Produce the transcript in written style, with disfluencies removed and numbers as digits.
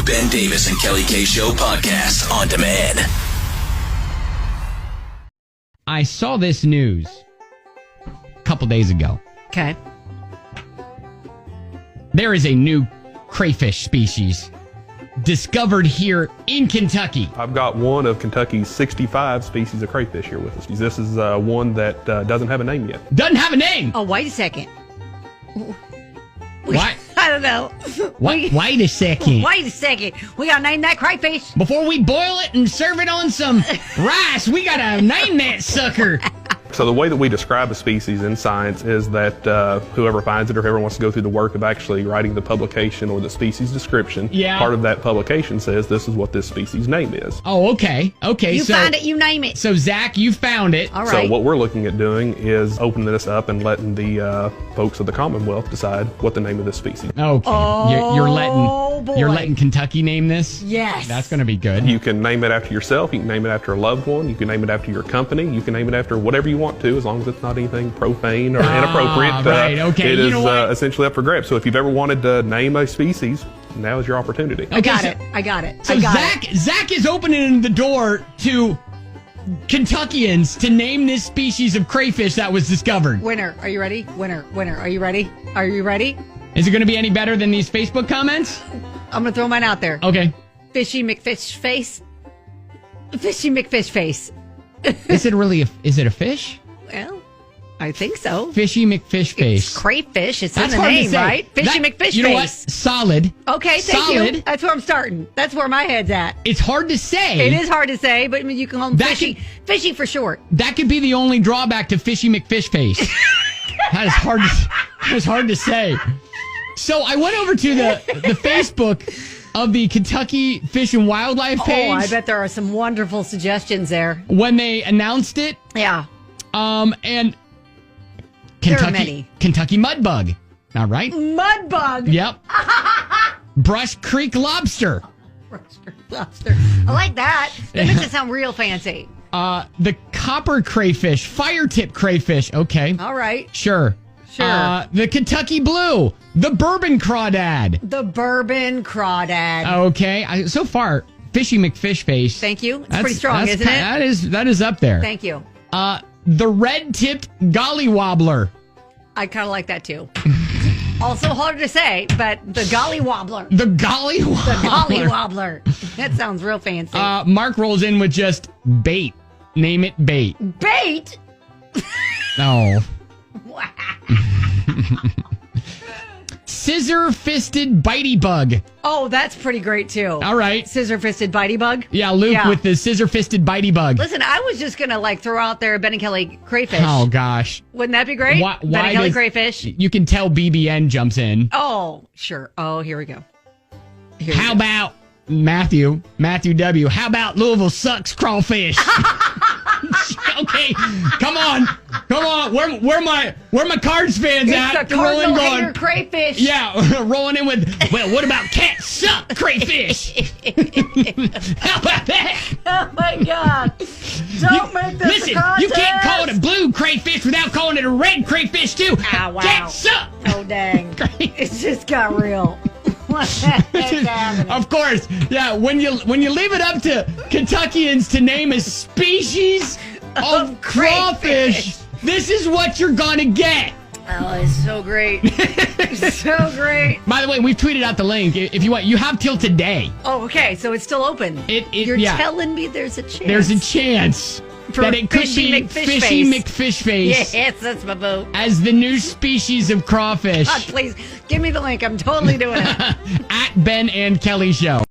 The Ben Davis and Kelly K Show podcast on demand. I saw this news a couple days ago. Okay. There is a new crayfish species discovered here in Kentucky. I've got one of Kentucky's 65 species of crayfish here with us. This is one that doesn't have a name yet. Doesn't have a name. Oh, wait a second. Why? I don't know. Wait a second. Wait a second. We got to name that crayfish. Before we boil it and serve it on some rice, we got to name that sucker. So the way that we describe a species in science is that whoever finds it or whoever wants to go through the work of actually writing the publication or the species description, part of that publication says this is what this species name is. Oh, okay. Okay. You find it, you name it. So, Zach, you found it. All right. So what we're looking at doing is opening this up and letting the folks of the Commonwealth decide what the name of this species is. Okay. Oh, you're boy. letting Kentucky name this? Yes. That's going to be good. You can name it after yourself. You can name it after a loved one. You can name it after your company. You can name it after whatever you want to, as long as it's not anything profane or inappropriate. Right, okay. It You is know what? essentially up for grabs. So if you've ever wanted to name a species, now is your opportunity. I got it. So Zach is opening the door to Kentuckians to name this species of crayfish that was discovered. Winner, are you ready? Winner, are you ready? Are you ready? Is it going to be any better than these Facebook comments? I'm going to throw mine out there. Okay. Fishy McFish face. Fishy McFish face. Is it a fish? Well, I think so. Fishy McFish face. It's crayfish. It's That's in the hard to name, say. right? Fishy McFish you know face. what? Solid. Okay, thank Solid. you. That's where I'm starting. That's where my head's at. It's hard to say. It is hard to say, but I mean, you can call them fishy. Fishy for short. That could be the only drawback to Fishy McFish face. That is hard to say. So I went over to the Facebook of the Kentucky Fish and Wildlife page. Oh, I bet there are some wonderful suggestions there. When they announced it. Yeah. And There are many. Kentucky mudbug. All right. Mudbug. Yep. Brush Creek lobster. Lobster. I like that. That makes it sound real fancy. The copper crayfish, fire tip crayfish. Okay. All right. Sure. The Kentucky blue, the bourbon crawdad. The bourbon crawdad. Okay. So far, Fishy McFish face. Thank you. It's pretty strong, isn't it? That is up there. Thank you. The red-tipped golly wobbler. I kind of like that too. Also harder to say, but the golly wobbler. The golly wobbler. The golly wobbler. That sounds real fancy. Mark rolls in with just bait. Name it bait. Bait? No. Wow. Scissor-fisted bitey bug. Oh, that's pretty great too. All right. Scissor-fisted bitey bug. Yeah, Luke with the scissor-fisted bitey bug. Listen, I was just gonna throw out there Ben and Kelly crayfish. Oh gosh, wouldn't that be great? Why Ben and Kelly crayfish. You can tell BBN jumps in. Oh, sure. Oh, here we go. How about Matthew W? How about Louisville sucks crawfish? Okay, come on. Where my Cards fans at? It's the Cardinal hater crayfish. Yeah, rolling in with. Well, what about cat suck crayfish? How about that? Oh my God! Don't make this listen. a contest. You can't call it a blue crayfish without calling it a red crayfish too. Oh, wow. Cat suck. Oh dang! It's just got real. What the heck's happening? Of course, yeah. When you leave it up to Kentuckians to name a species of crawfish, this is what you're gonna get. Oh, it's so great. It's so great. By the way, we've tweeted out the link. If you want, you have till today. Oh, okay. So it's still open. You're telling me there's a chance. There's a chance that it could be Fishy McFish face. Yes, that's my vote. As the new species of crawfish. God, please give me the link. I'm totally doing it. At Ben and Kelly Show.